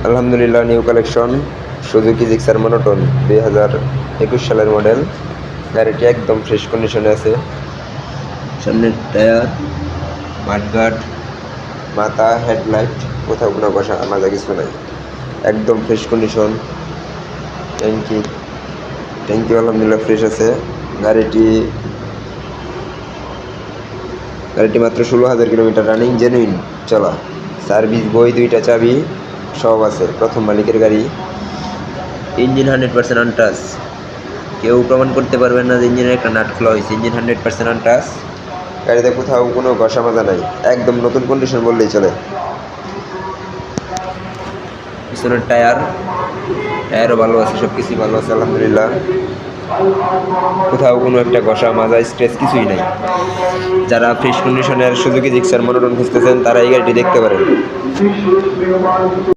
আলহামদুলিল্লাহ, new collection Suzuki Gixxer monotone 2021 সালের model. গাড়িটি একদম ফ্রেশ কন্ডিশনে আছে। সামনের টায়ার, মাঠগার্ড, মাথা, হেডলাইট, কোথাও কোনো ঘষা মাজা কিছু নাই, একদম ফ্রেশ কন্ডিশন। ট্যাঙ্কি আলহামদুলিল্লাহ ফ্রেশ আছে। গাড়িটি মাত্র 16,000 কিলোমিটার রানিং, জেনুইন চলা। সার্ভিস বই, 2টা চাবি সব আছে, প্রথম মালিকের গাড়ি। ইঞ্জিন 100% আনটাচ, কেউ প্রমাণ করতে পারবেন না যে ইঞ্জিনের একটা নাট খোলা হয়েছে। ইঞ্জিন 100% আনটাচ, গাড়িতে কোথাও কোনো ঘষা মাজা নাই, একদম নতুন কন্ডিশন বললেই চলে। পিছনের টায়ারও ভালো আছে, সব কিছুই ভালো আছে আলহামদুলিল্লাহ। কোথাও কোনো একটা ঘষা মাজা স্ক্র্যাচ কিছুই নাই। যারা ফ্রেশ কন্ডিশনের সুজুকি জিক্সার মনোটন খুঁজতেছেন তারা এই গাড়িটি দেখতে পারেন।